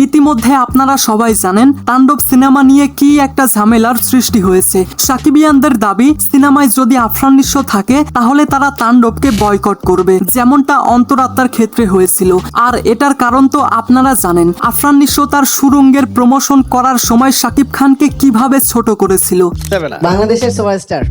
ইতিমধ্যে আপনারা সবাই জানেন তাণ্ডব সিনেমা নিয়ে কি একটা ঝামেলার সৃষ্টি হয়েছে। সাকিবিয়ানদের দাবি সিনেমায় যদি আফরান নিশো থাকে তাহলে তারা তাণ্ডবকে বয়কট করবে, যেমনটা অন্তরাত্মার ক্ষেত্রে হয়েছিল। আর এটার কারণ তো আপনারা জানেন, আফরান নিশো তার সুরঙ্গের প্রমোশন করার সময় শাকিব খানকে কিভাবে ছোট করেছিল। বাংলাদেশের সুপারস্টার,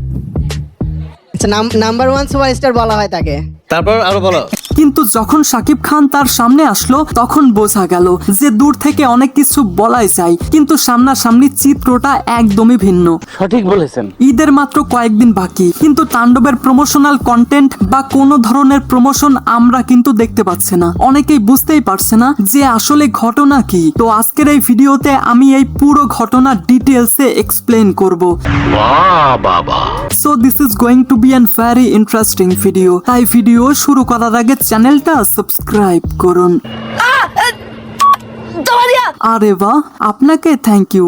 নাম্বার 1 সুপারস্টার বলা হয় তাকে। তারপর আরো বলো। কিন্তু যখন শাকিব খান তার সামনে আসলো তখন বোঝা গেল যে দূর থেকে অনেক কিছু বলাই যায়, কিন্তু সামনাসামনি চিত্রটা একদমই ভিন্ন। সঠিক বলেছেন। ঈদের মাত্র কয়েকদিন বাকি, কিন্তু তাণ্ডবের প্রমোশনাল কন্টেন্ট বা কোনো ধরনের প্রমোশন আমরা কিন্তু দেখতে পাচ্ছি না। অনেকেই বুঝতেই পারছে না যে আসলে ঘটনা কি। তো আজকের এই ভিডিওতে আমি এই পুরো ঘটনা ডিটেলসে এক্সপ্লেইন করব। So this is going to be an very interesting video. তাই ভিডিও শুরু করার আগে চ্যানেলটা সাবস্ক্রাইব করুন। আরে বাহ, আপনাকে থ্যাংক ইউ।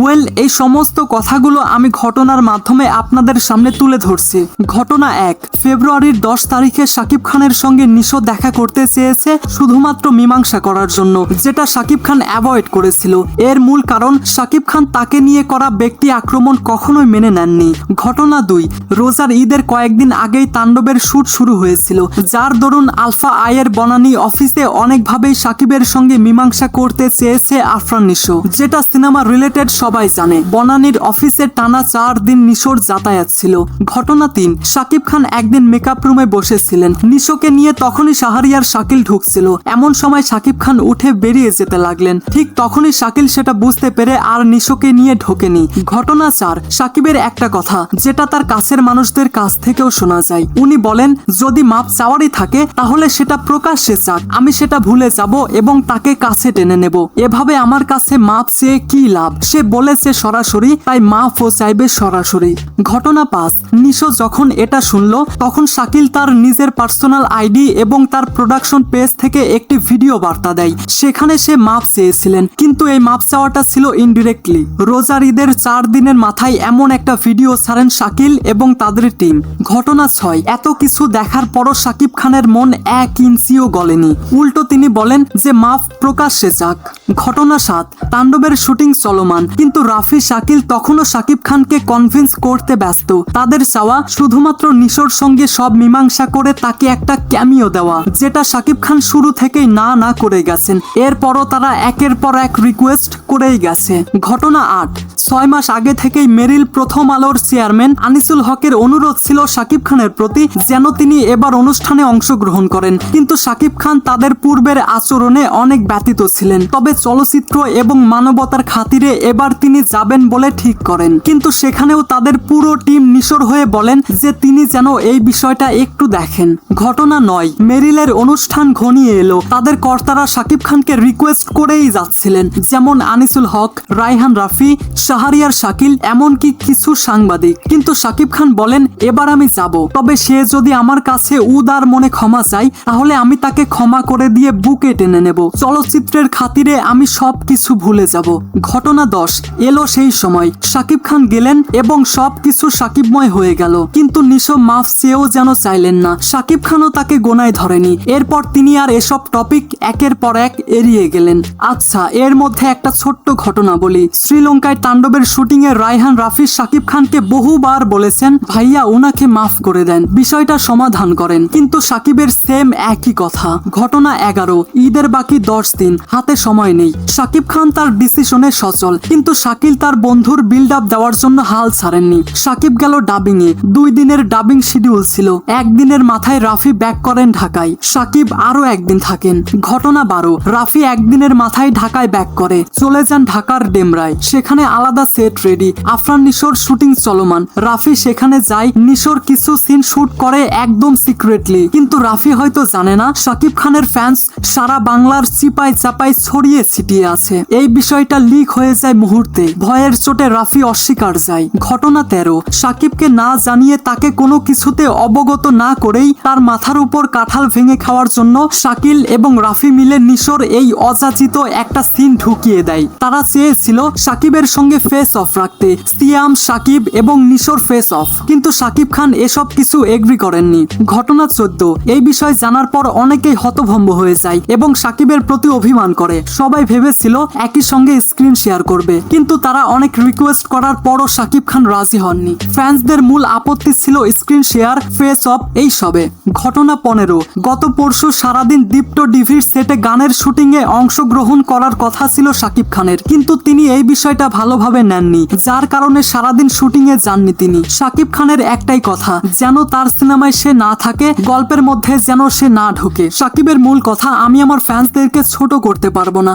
ওয়েল, এই সমস্ত কথাগুলো আমি ঘটনার মাধ্যমে আপনাদের সামনে তুলে ধরছি। ঘটনা 1, ফেব্রুয়ারির 10 তারিখে শাকিব খানের সঙ্গে নিশো দেখা করতে চেয়েছে শুধুমাত্র মীমাংসা করার জন্য, যেটা শাকিব খান অ্যাভয়েড করেছিল। এর মূল কারণ শাকিব খান তাকে নিয়ে করা ব্যক্তি আক্রমণ কখনোই মেনে নেননি। ঘটনা 2, রোজার ঈদের কয়েকদিন আগেই তাণ্ডবের শুট শুরু হয়েছিল, যার দরুন আলফা আয়ের বনানী অফিসে অনেকভাবেই শাকিবের সঙ্গে মীমাংসা করতে চেয়েছে আফরান নিশো, যেটা সিনেমা রিলেটেড সবাই জানে। বনানীর অফিসে টানা 4 দিন নিশোর যাতায়াত ছিল। ঘটনা 3, শাকিব খান একদিন মেকআপ রুমে বসেছিলেন নিশোকে নিয়ে, তখনই শাহরিয়ার শাকিল ঢুকছিল। এমন সময় শাকিব খান উঠে বেরিয়ে যেতে লাগলেন, ঠিক তখনই শাকিল সেটা বুঝতে পেরে আর নিশোকে নিয়ে ঢোকেনি। ঘটনা 4, শাকিবের একটা কথা যেটা তার কাছের মানুষদের কাছ থেকেও শোনা যায়। উনি বলেন, যদি মাপ চাওয়ারই থাকে তাহলে সেটা প্রকাশ্যে চাক, আমি সেটা ভুলে যাব এবং তাকে কাছে টেনে নেব। এভাবে আমার কাছে মাপ চেয়ে কি লাভ? সে বলেছে সরাসরি, তাই মাফও চাইবে সরাসরি। ঘটনা 5, নিশো যখন এটা শুনলো তখন শাকিল তার নিজের পার্সোনাল আইডি এবং তার প্রোডাকশন পেজ থেকে একটি ভিডিও বার্তা দেয়। সেখানে সে মাপ চেয়েছিলেন, কিন্তু এই মাপ চাওয়াটা ছিল ইনডিরেক্টলি। রোজার ঈদের 4 দিনের মাথায় এমন একটা ভিডিও ছাড়েন শাকিল এবং তাদের টিম। ঘটনা 6, এত কিছু দেখার পরও শাকিব খানের মন 1 ইঞ্চিও গলেনি, উল্টো তিনি বলেন যে মাফ প্রকাশ্যে চাক। ঘটনা 7, তাণ্ডবের শুটিং চলমান, কিন্তু রাফি শাকিল তখনও শাকিব খানকে কনভিন্স করতে ব্যস্ত। তাদের চাওয়া শুধুমাত্র নিশোর সঙ্গে সব মীমাংসা করে তাকে একটা ক্যামিও দেওয়া, যেটা শাকিব খান শুরু থেকেই না করে গেছেন। এরপরও তারা একের পর এক রিকোয়েস্ট করেই গেছে। ঘটনা 8, 6 মাস আগে থেকেই মেরিল প্রথম আলোর চেয়ারম্যান আনিসুল হকের অনুরোধ ছিল শাকিব খানের প্রতি যেন তিনি এবার অনুষ্ঠানে অংশগ্রহণ করেন, কিন্তু শাকিব খান তাদের পূর্বের আচরণে অনেক ব্যতীত ছিলেন। তবে চলচ্চিত্র এবং মানবতার খাতিরে এবার তিনি যাবেন বলে ঠিক করেন, কিন্তু সেখানেও তাদের পুরো টিম নিশোর হয়ে বলেন যে তিনি যেন এই বিষয়টা একটু দেখেন। ঘটনা 9, মেরিলের অনুষ্ঠান ঘনিয়ে এলো, তাদের কর্তারা শাকিব খানকে রিকোয়েস্ট করেই যাচ্ছিলেন, যেমন আনিসুল হক, রায়হান রাফি, শাহরিয়ার শাকিল, এমনকি কিছু সাংবাদিক। কিন্তু শাকিব খান বলেন, এবার আমি যাব, তবে সে যদি আমার কাছে উদার মনে ক্ষমা চায় তাহলে আমি তাকে ক্ষমা করে দিয়ে বুকে টেনে নেব। চলচ্চিত্রের খাতিরে আমি সবকিছু ভুলে যাব। ঘটনা 10, এলো সেই সময় শাকিব খান গেলেন এবং সবকিছু শাকিবময় হয়ে গেল, কিন্তু নিশো মাফ চেয়েও যেন চাইলেন না। শাকিব খানও তাকে গোনায় ধরেনি। এরপর তিনি আর এসব টপিক একের পর এক এড়িয়ে গেলেন। আচ্ছা, এর মধ্যে একটা ছোট্ট ঘটনা বলি। শ্রীলঙ্কায় তাণ্ডবের শুটিং এ রায়হান রাফি শাকিব খানকে বহুবার বলেছেন, ভাইয়া ওনাকে মাফ করে দেন, বিষয়টা সমাধান করেন, কিন্তু শাকিবের সেম একই কথা। ঘটনা 11, ঈদের বাকি 10 দিন, হাতে সময় নেই। শাকিব খান তার ডিসিশনে সচল, কিন্তু শাকিল তার বন্ধুর বিল্ড আপ দেওয়ার জন্য হাল ছাড়েননি। শাকিব গেল ডাবিং এ, 2 দিনের ডাবিং শিডিউল ছিল। একদিনের মাথায় রাফি ব্যাক করেন ঢাকায়, শাকিব আরো একদিন থাকেন। ঘটনা 12, রাফি একদিনের মাথায় ঢাকায় ব্যাক করে চলে যান ঢাকার ডেমরায়, সেখানে আলাদা সেট রেডি। আফরান নিশোর শুটিং চলমান, রাফি সেখানে যায়, নিশোর কিছু সিন শুট করে একদম সিক্রেটলি, কিন্তু রাফি হয়তো জানে না শাকিব খানের ফ্যান্স সারা বাংলার চিপায় চাপায় ছড়িয়ে ছিটিয়ে আছে। এই বিষয়টা লিক হয়ে যায় মুহূর্তে। ঘুরতে। ভয়ের চোটে রাফি অস্বীকার যায়। ঘটনা 13, সাকিবকে না জানিয়ে তাকে কোনো কিছুতে অবগত না করেই তার মাথার উপর কাঁঠাল ভেঙে খাওয়ার জন্য শাকিল এবং রাফি মিলে নিশোর এই অযাচিত একটা সিন ঢুকিয়ে দেয়। তারা চেয়েছিল সাকিবের সঙ্গে ফেস অফ রাখতে, সিয়াম, সাকিব এবং নিশোর ফেস অফ, কিন্তু সাকিব খান এসব কিছু এগ্রি করেননি। ঘটনা 14, এই বিষয় জানার পর অনেকেই হতভম্ব হয়ে যায় এবং সাকিবের প্রতি অভিমান করে। সবাই ভেবেছিল একই সঙ্গে স্ক্রিন শেয়ার করবে, কিন্তু তারা অনেক রিকোয়েস্ট করার পরও সাকিব খান রাজি হননি। ফ্যান্সদের মূল আপত্তি ছিল স্ক্রিন শেয়ার, ফেস অফ এই সবে। ঘটনা 15, গত পরশু সারাদিন দীপ্ত ডিভির সেটে গানের শুটিং এ অংশগ্রহণ করার কথা ছিল সাকিব খানের, কিন্তু তিনি এই বিষয়টা ভালোভাবে নেননি, যার কারণে সারাদিন শুটিং এ যাননি তিনি। সাকিব খানের একটাই কথা, যেন তার সিনেমায় সে না থাকে, গল্পের মধ্যে যেন সে না ঢোকে। সাকিবের মূল কথা, আমি আমার ফ্যান্সদেরকে ছোট করতে পারবো না,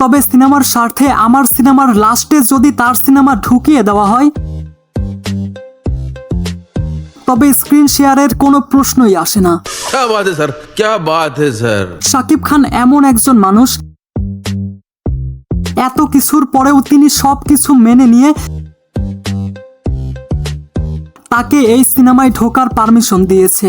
তবে সিনেমার স্বার্থে আমার সিনেমার লাস্টে যদি তার সিনেমা ঢুকিয়ে দেওয়া হয় তবে স্ক্রিন শেয়ারের কোনো প্রশ্নই আসে না। क्या बात है सर, क्या बात है सर। সাকিব খান এমন একজন মানুষ, এত কিছুর পরেও তিনি সবকিছু মেনে নিয়ে তাকে এই সিনেমায় ঢোকার পারমিশন দিয়েছে।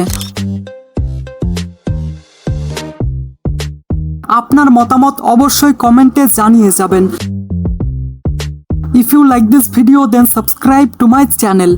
আপনার মতামত অবশ্যই কমেন্টে জানিয়ে যাবেন। If you like this video, then subscribe to my channel